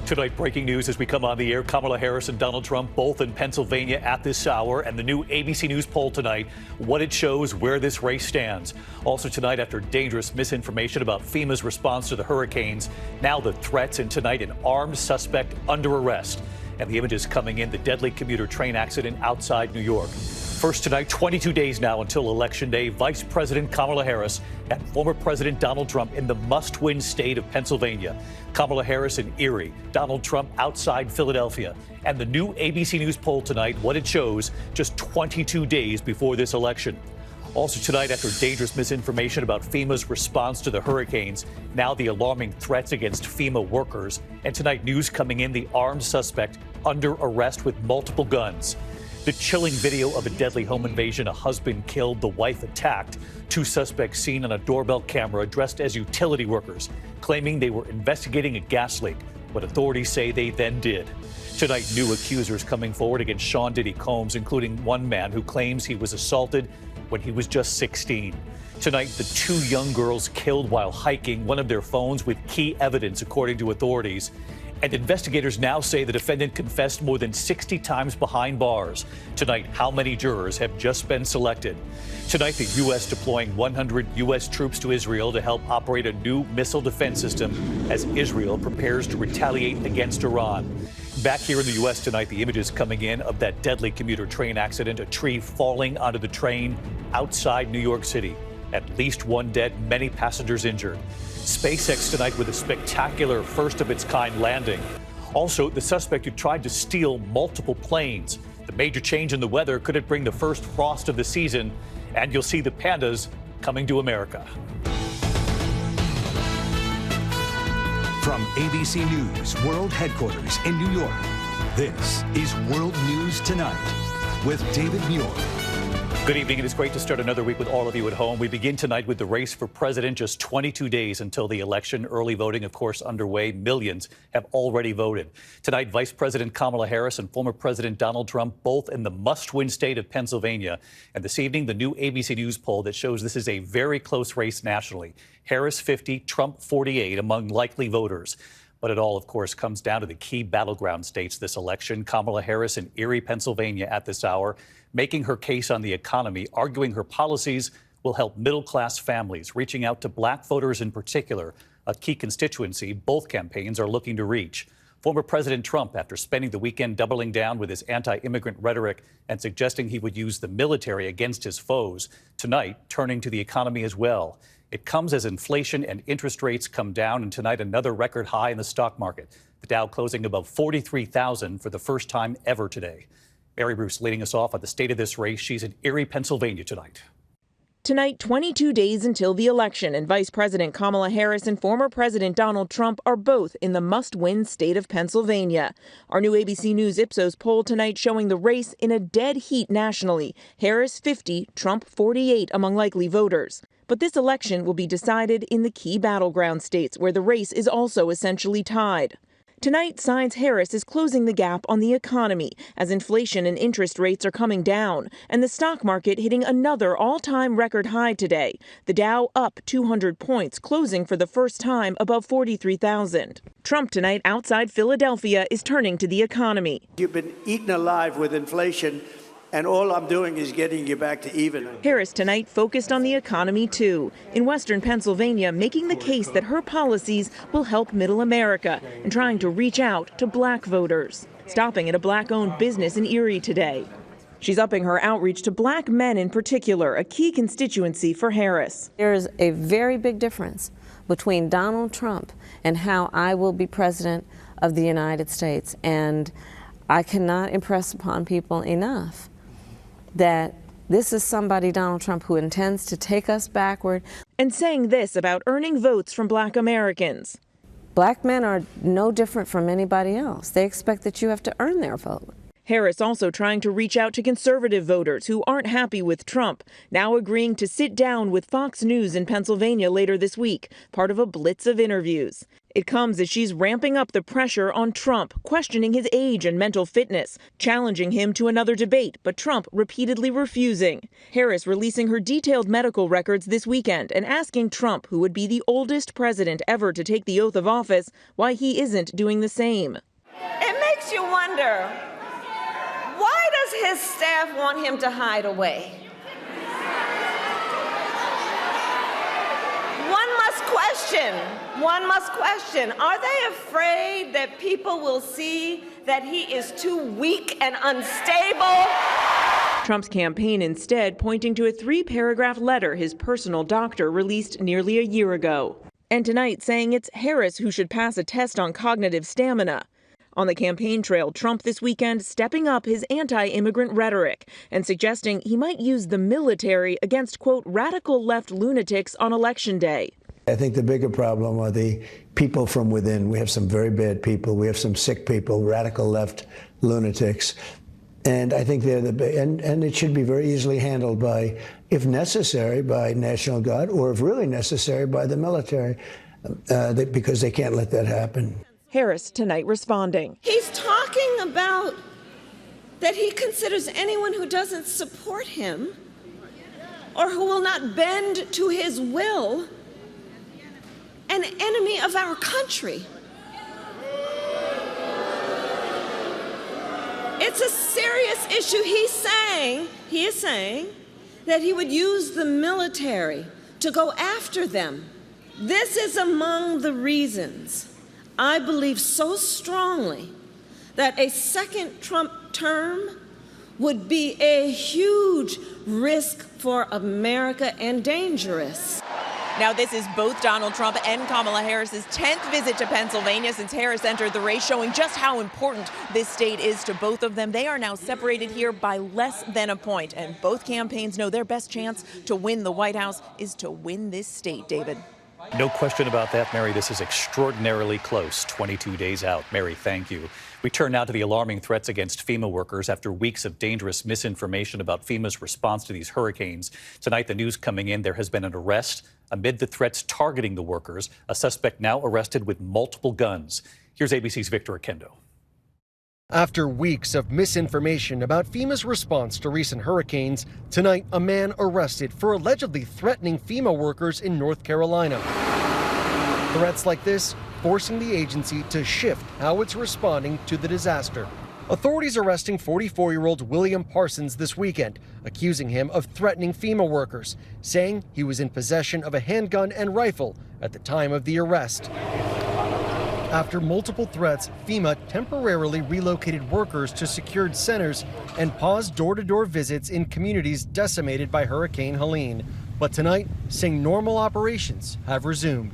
Tonight, breaking news as we come on the air. Kamala Harris and Donald Trump both in Pennsylvania at this hour. And the new ABC News poll tonight, what it shows, where this race stands. Also tonight, after dangerous misinformation about FEMA's response to the hurricanes, now the threats, and tonight an armed suspect under arrest. And the images coming in, the deadly commuter train accident outside New York. First tonight, 22 days now until Election Day. Vice President Kamala Harris and former President Donald Trump in the must-win state of Pennsylvania. Kamala Harris in Erie, Donald Trump outside Philadelphia. And the new ABC News poll tonight, what it shows just 22 days before this election. Also tonight, after dangerous misinformation about FEMA's response to the hurricanes, now the alarming threats against FEMA workers. And tonight, news coming in, the armed suspect under arrest with multiple guns. The chilling video of a deadly home invasion, a husband killed, the wife attacked. Two suspects seen on a doorbell camera dressed as utility workers, claiming they were investigating a gas leak, what authorities say they then did. Tonight, new accusers coming forward against Sean Diddy Combs, including one man who claims he was assaulted when he was just 16. Tonight, the two young girls killed while hiking, one of their phones with key evidence, according to authorities. And investigators now say the defendant confessed more than 60 times behind bars. Tonight, how many jurors have just been selected? Tonight, the U.S. deploying 100 U.S. troops to Israel to help operate a new missile defense system as Israel prepares to retaliate against Iran. Back here in the U.S. tonight, the images coming in of that deadly commuter train accident, a tree falling onto the train outside New York City. At least one dead, many passengers injured. SpaceX tonight with a spectacular first-of-its-kind landing. Also, the suspect who tried to steal multiple planes. The major change in the weather, could it bring the first frost of the season? And you'll see the pandas coming to America. From ABC News World Headquarters in New York, this is World News Tonight with David Muir. Good evening. It is great to start another week with all of you at home. We begin tonight with the race for president. Just 22 days until the election. Early voting, of course, underway. Millions have already voted. Tonight, Vice President Kamala Harris and former President Donald Trump both in the must-win state of Pennsylvania. And this evening, the new ABC News poll that shows this is a very close race nationally. Harris 50, Trump 48 among likely voters. But it all, of course, comes down to the key battleground states this election. Kamala Harris in Erie, Pennsylvania at this hour, making her case on the economy, arguing her policies will help middle-class families, reaching out to black voters in particular, a key constituency both campaigns are looking to reach. Former President Trump, after spending the weekend doubling down with his anti-immigrant rhetoric and suggesting he would use the military against his foes, tonight turning to the economy as well. It comes as inflation and interest rates come down, and tonight another record high in the stock market. The Dow closing above 43,000 for the first time ever today. Mary Bruce leading us off on the state of this race. She's in Erie, Pennsylvania tonight. Tonight, 22 days until the election, and Vice President Kamala Harris and former President Donald Trump are both in the must-win state of Pennsylvania. Our new ABC News Ipsos poll tonight showing the race in a dead heat nationally. Harris 50, Trump 48 among likely voters. But this election will be decided in the key battleground states where the race is also essentially tied. Tonight, signs Harris is closing the gap on the economy as inflation and interest rates are coming down, and the stock market hitting another all-time record high today. The Dow up 200 points, closing for the first time above 43,000. Trump tonight outside Philadelphia is turning to the economy. You've been eaten alive with inflation, and all I'm doing is getting you back to even. Harris tonight focused on the economy, too. In western Pennsylvania, making the case that her policies will help middle America and trying to reach out to black voters. Stopping at a black-owned business in Erie today. She's upping her outreach to black men in particular, a key constituency for Harris. There's a very big difference between Donald Trump and how I will be president of the United States. And I cannot impress upon people enough that this is somebody, Donald Trump, who intends to take us backward. And saying this about earning votes from black Americans. Black men are no different from anybody else. They expect that you have to earn their vote. Harris also trying to reach out to conservative voters who aren't happy with Trump, now agreeing to sit down with Fox News in Pennsylvania later this week, part of a blitz of interviews. It comes as she's ramping up the pressure on Trump, questioning his age and mental fitness, challenging him to another debate, but Trump repeatedly refusing. Harris releasing her detailed medical records this weekend and asking Trump, who would be the oldest president ever to take the oath of office, why he isn't doing the same. It makes you wonder, why does his staff want him to hide away? One must question, are they afraid that people will see that he is too weak and unstable? Trump's campaign instead pointing to a 3-paragraph letter his personal doctor released nearly a year ago. And tonight saying it's Harris who should pass a test on cognitive stamina. On the campaign trail, Trump this weekend stepping up his anti-immigrant rhetoric and suggesting he might use the military against, quote, radical left lunatics on Election Day. I think the bigger problem are the people from within. We have some very bad people. We have some sick people, radical left lunatics. And I think they're and it should be very easily handled by, if necessary, by National Guard, or if really necessary, by the military, because they can't let that happen. Harris tonight responding. He's talking about that he considers anyone who doesn't support him or who will not bend to his will an enemy of our country. It's a serious issue. He is saying that he would use the military to go after them. This is among the reasons I believe so strongly that a second Trump term would be a huge risk for America and dangerous. Now, this is both Donald Trump and Kamala Harris's 10th visit to Pennsylvania since Harris entered the race, showing just how important this state is to both of them. They are now separated here by less than a point, and both campaigns know their best chance to win the White House is to win this state, David. No question about that, Mary. This is extraordinarily close, 22 days out. Mary, thank you. We turn now to the alarming threats against FEMA workers after weeks of dangerous misinformation about FEMA's response to these hurricanes. Tonight, the news coming in, there has been an arrest amid the threats targeting the workers, a suspect now arrested with multiple guns. Here's ABC's Victor Oquendo. After weeks of misinformation about FEMA's response to recent hurricanes, tonight a man arrested for allegedly threatening FEMA workers in North Carolina. Threats like this forcing the agency to shift how it's responding to the disaster. Authorities arresting 44-year-old William Parsons this weekend, accusing him of threatening FEMA workers, saying he was in possession of a handgun and rifle at the time of the arrest. After multiple threats, FEMA temporarily relocated workers to secured centers and paused door-to-door visits in communities decimated by Hurricane Helene. But tonight, saying normal operations have resumed.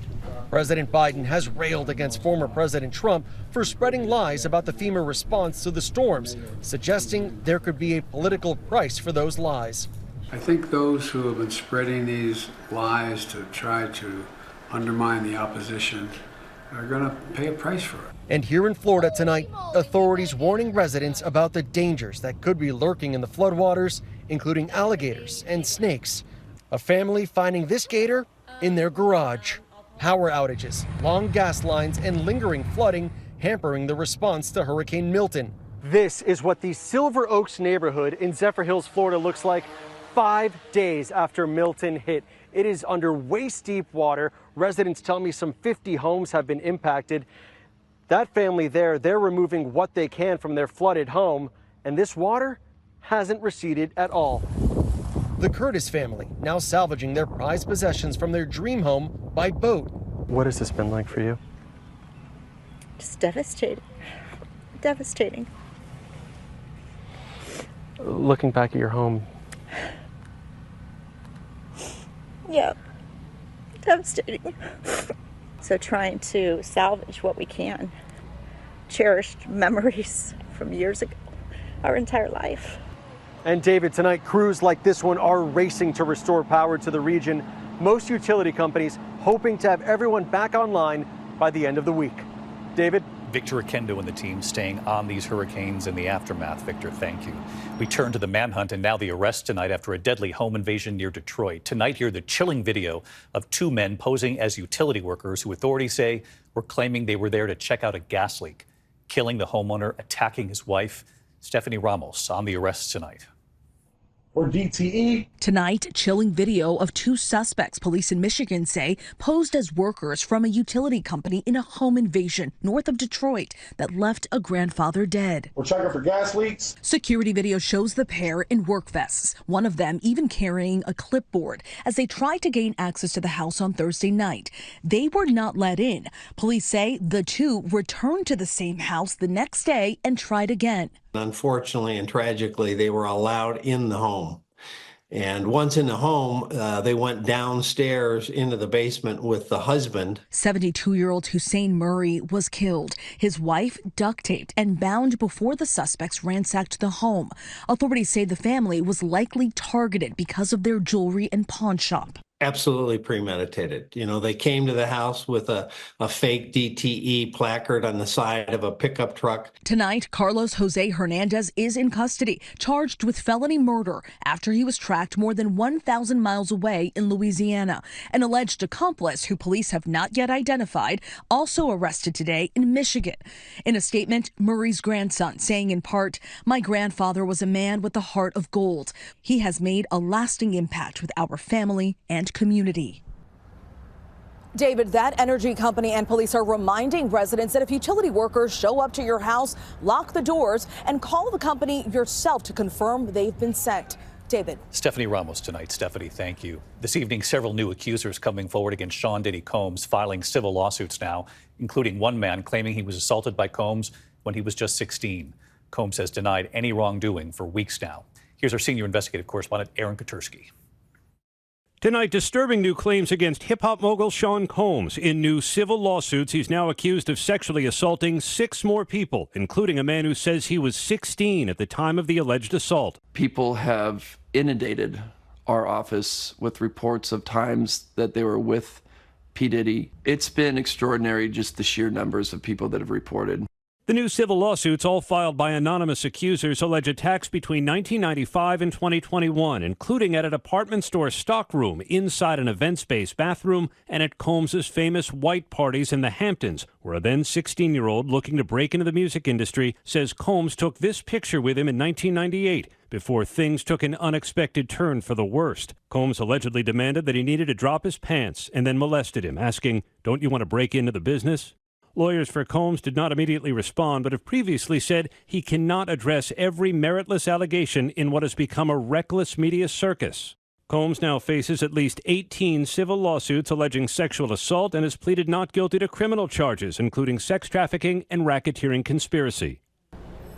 President Biden has railed against former President Trump for spreading lies about the FEMA response to the storms, suggesting there could be a political price for those lies. I think those who have been spreading these lies to try to undermine the opposition are going to pay a price for it. And here in Florida tonight, authorities warning residents about the dangers that could be lurking in the floodwaters, including alligators and snakes. A family finding this gator in their garage. Power outages, long gas lines, and lingering flooding hampering the response to Hurricane Milton. This is what the Silver Oaks neighborhood in Zephyr Hills, Florida looks like 5 days after Milton hit. It is under waist-deep water. Residents tell me some 50 homes have been impacted. That family there, they're removing what they can from their flooded home, and this water hasn't receded at all. The Curtis family now salvaging their prized possessions from their dream home by boat. What has this been like for you? Just devastating. Devastating. Looking back at your home. Yeah. Devastating. So trying to salvage what we can. Cherished memories from years ago. Our entire life. And David, tonight crews like this one are racing to restore power to the region. Most utility companies hoping to have everyone back online by the end of the week. David? Victor Oquendo and the team staying on these hurricanes in the aftermath. Victor, thank you. We turn to the manhunt and now the arrest tonight after a deadly home invasion near Detroit. Tonight, hear the chilling video of two men posing as utility workers who authorities say were claiming they were there to check out a gas leak, killing the homeowner, attacking his wife. Stephanie Ramos on the arrest tonight. Or DTE. Tonight, chilling video of two suspects police in Michigan say posed as workers from a utility company in a home invasion north of Detroit that left a grandfather dead. We're checking for gas leaks. Security video shows the pair in work vests, one of them even carrying a clipboard as they tried to gain access to the house on Thursday night. They were not let in. Police say the two returned to the same house the next day and tried again. Unfortunately and tragically, they were allowed in the home. And once in the home, they went downstairs into the basement with the husband. 72-year-old Hussein Murray was killed. His wife duct taped and bound before the suspects ransacked the home. Authorities say the family was likely targeted because of their jewelry and pawn shop. Absolutely premeditated. You know, they came to the house with a fake DTE placard on the side of a pickup truck. Tonight, Carlos Jose Hernandez is in custody, charged with felony murder after he was tracked more than 1,000 miles away in Louisiana. An alleged accomplice, who police have not yet identified, also arrested today in Michigan. In a statement, Murray's grandson saying in part, "My grandfather was a man with a heart of gold. He has made a lasting impact with our family and community." David, that energy company and police are reminding residents that if utility workers show up to your house, lock the doors and call the company yourself to confirm they've been sent. David. Stephanie Ramos tonight. Stephanie, thank you. This evening, several new accusers coming forward against Sean Diddy Combs, filing civil lawsuits now, including one man claiming he was assaulted by Combs when he was just 16. Combs has denied any wrongdoing for weeks now. Here's our senior investigative correspondent, Aaron Katursky. Tonight, disturbing new claims against hip-hop mogul Sean Combs. In new civil lawsuits, he's now accused of sexually assaulting 6 more people, including a man who says he was 16 at the time of the alleged assault. People have inundated our office with reports of times that they were with P. Diddy. It's been extraordinary, just the sheer numbers of people that have reported. The new civil lawsuits, all filed by anonymous accusers, allege attacks between 1995 and 2021, including at an apartment store stockroom, inside an event space bathroom, and at Combs' famous white parties in the Hamptons, where a then 16-year-old looking to break into the music industry says Combs took this picture with him in 1998, before things took an unexpected turn for the worst. Combs allegedly demanded that he needed to drop his pants and then molested him, asking, "Don't you want to break into the business?" Lawyers for Combs did not immediately respond, but have previously said he cannot address every meritless allegation in what has become a reckless media circus. Combs now faces at least 18 civil lawsuits alleging sexual assault and has pleaded not guilty to criminal charges, including sex trafficking and racketeering conspiracy.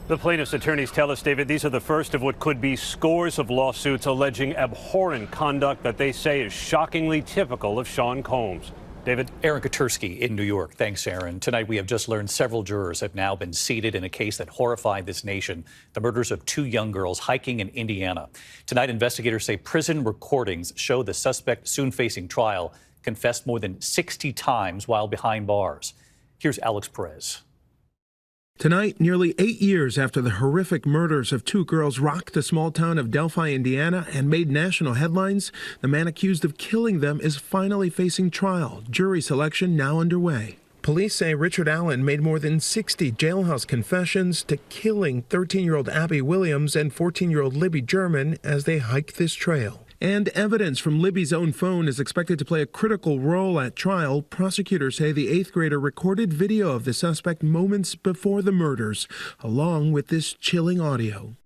The plaintiff's attorneys tell us, David, these are the first of what could be scores of lawsuits alleging abhorrent conduct that they say is shockingly typical of Sean Combs. David? Aaron Katursky in New York. Thanks, Aaron. Tonight, we have just learned several jurors have now been seated in a case that horrified this nation, the murders of 2 young girls hiking in Indiana. Tonight, investigators say prison recordings show the suspect, soon facing trial, confessed more than 60 times while behind bars. Here's Alex Perez. Tonight, nearly 8 years after the horrific murders of 2 girls rocked the small town of Delphi, Indiana, and made national headlines, the man accused of killing them is finally facing trial. Jury selection now underway. Police say Richard Allen made more than 60 jailhouse confessions to killing 13-year-old Abby Williams and 14-year-old Libby German as they hiked this trail. And evidence from Libby's own phone is expected to play a critical role at trial. Prosecutors say the 8th grader recorded video of the suspect moments before the murders, along with this chilling audio.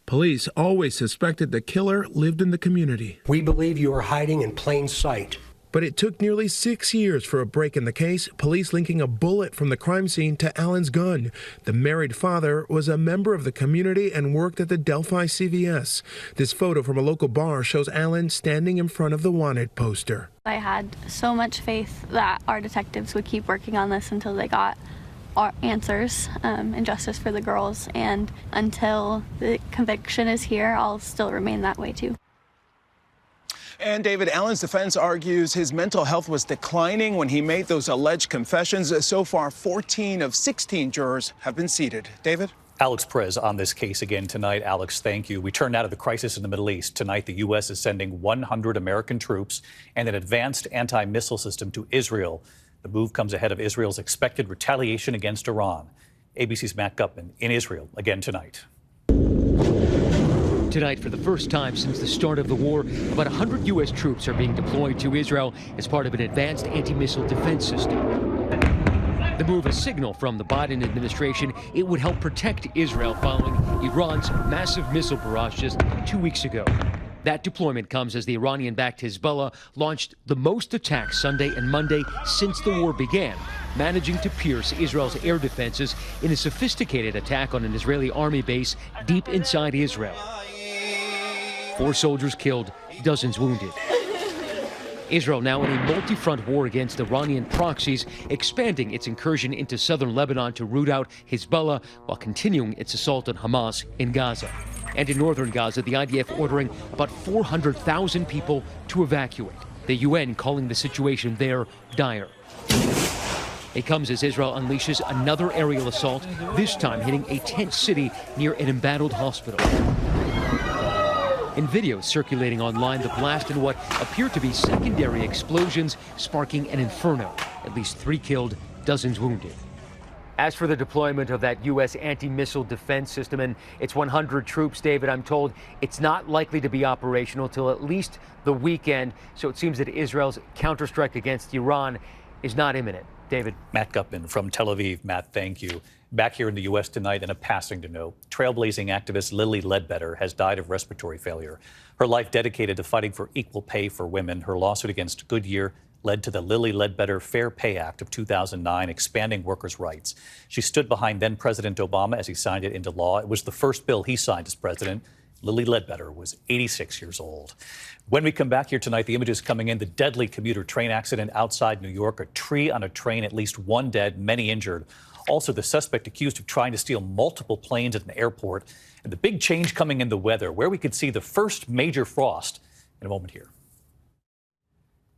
Police always suspected the killer lived in the community. We believe you are hiding in plain sight. But it took nearly 6 years for a break in the case, police linking a bullet from the crime scene to Allen's gun. The married father was a member of the community and worked at the Delphi CVS. This photo from a local bar shows Allen standing in front of the wanted poster. I had so much faith that our detectives would keep working on this until they got our answers and justice for the girls. And until the conviction is here, I'll still remain that way too. And David, Allen's defense argues his mental health was declining when he made those alleged confessions. So far, 14 of 16 jurors have been seated. David? Alex Perez on this case again tonight. Alex, thank you. We turn now to the crisis in the Middle East. Tonight, the U.S. is sending 100 American troops and an advanced anti-missile system to Israel. The move comes ahead of Israel's expected retaliation against Iran. ABC's Matt Gutman in Israel again tonight. Tonight, for the first time since the start of the war, about 100 U.S. troops are being deployed to Israel as part of an advanced anti-missile defense system. The move, a signal from the Biden administration it would help protect Israel following Iran's massive missile barrage just 2 weeks ago. That deployment comes as the Iranian-backed Hezbollah launched the most attacks Sunday and Monday since the war began, managing to pierce Israel's air defenses in a sophisticated attack on an Israeli army base deep inside Israel. 4 soldiers killed, dozens wounded. Israel now in a multi-front war against Iranian proxies, expanding its incursion into southern Lebanon to root out Hezbollah while continuing its assault on Hamas in Gaza. And in northern Gaza, the IDF ordering about 400,000 people to evacuate. The UN calling the situation there dire. It comes as Israel unleashes another aerial assault, this time hitting a tent city near an embattled hospital. In videos circulating online, the blast and what appear to be secondary explosions sparking an inferno. At least 3 killed, dozens wounded. As for the deployment of that U.S. anti-missile defense system and its 100 troops, David, I'm told it's not likely to be operational till at least the weekend. So it seems that Israel's counterstrike against Iran is not imminent. David. Matt Gutman from Tel Aviv. Matt, thank you. Back here in the U.S. tonight, and a passing to note, trailblazing activist Lilly Ledbetter has died of respiratory failure. Her life dedicated to fighting for equal pay for women. Her lawsuit against Goodyear led to the Lilly Ledbetter Fair Pay Act of 2009, expanding workers' rights. She stood behind then-President Obama as he signed it into law. It was the first bill he signed as president. Lilly Ledbetter was 86 years old. When we come back here tonight, the images coming in, the deadly commuter train accident outside New York, a tree on a train, at least 1 dead, many injured. Also, the suspect accused of trying to steal multiple planes at an airport. And the big change coming in the weather, where we could see the first major frost in a moment here.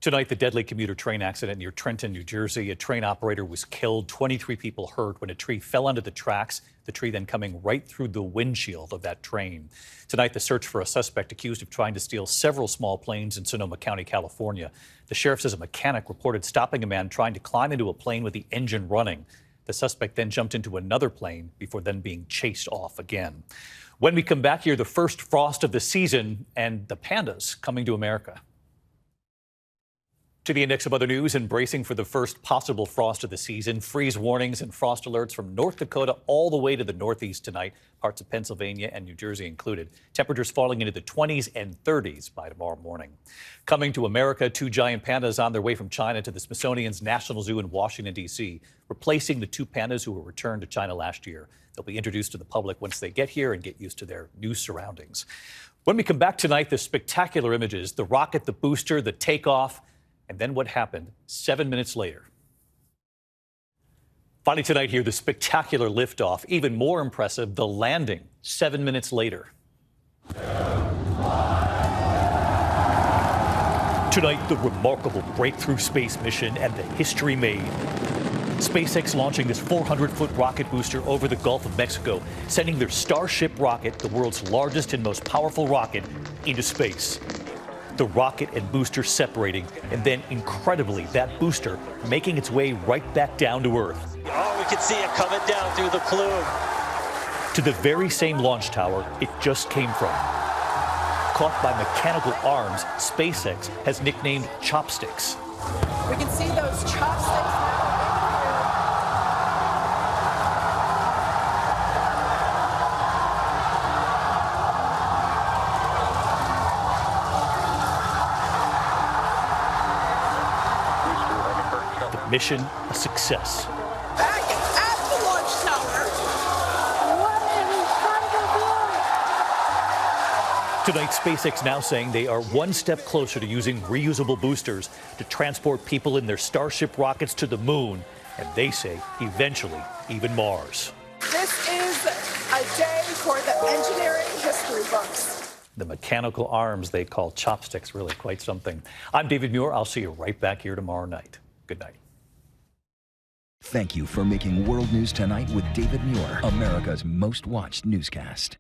Tonight, the deadly commuter train accident near Trenton, New Jersey. A train operator was killed, 23 people hurt when a tree fell onto the tracks, the tree then coming right through the windshield of that train. Tonight, the search for a suspect accused of trying to steal several small planes in Sonoma County, California. The sheriff says a mechanic reported stopping a man trying to climb into a plane with the engine running. The suspect then jumped into another plane before then being chased off again. When we come back here, the first frost of the season and the pandas coming to America. To the index of other news, and bracing for the first possible frost of the season. Freeze warnings and frost alerts from North Dakota all the way to the northeast tonight. Parts of Pennsylvania and New Jersey included. Temperatures falling into the 20s and 30s by tomorrow morning. Coming to America, 2 giant pandas on their way from China to the Smithsonian's National Zoo in Washington, D.C., replacing the 2 pandas who were returned to China last year. They'll be introduced to the public once they get here and get used to their new surroundings. When we come back tonight, the spectacular images, the rocket, the booster, the takeoff, and then what happened 7 minutes later. Finally tonight here, the spectacular liftoff. Even more impressive, the landing 7 minutes later. Tonight, the remarkable breakthrough space mission and the history made. SpaceX launching this 400-foot rocket booster over the Gulf of Mexico, sending their Starship rocket, the world's largest and most powerful rocket, into space. The rocket and booster separating, and then incredibly, that booster making its way right back down to Earth. Oh, we can see it coming down through the plume. To the very same launch tower it just came from. Caught by mechanical arms, SpaceX has nicknamed chopsticks. We can see those chopsticks now. Mission a success. Back at the launch tower. Tonight, SpaceX now saying they are one step closer to using reusable boosters to transport people in their Starship rockets to the moon, and they say eventually even Mars. This is a day for the engineering history books. The mechanical arms they call chopsticks, really quite something. I'm David Muir. I'll see you right back here tomorrow night. Good night. Thank you for making World News Tonight with David Muir, America's most watched newscast.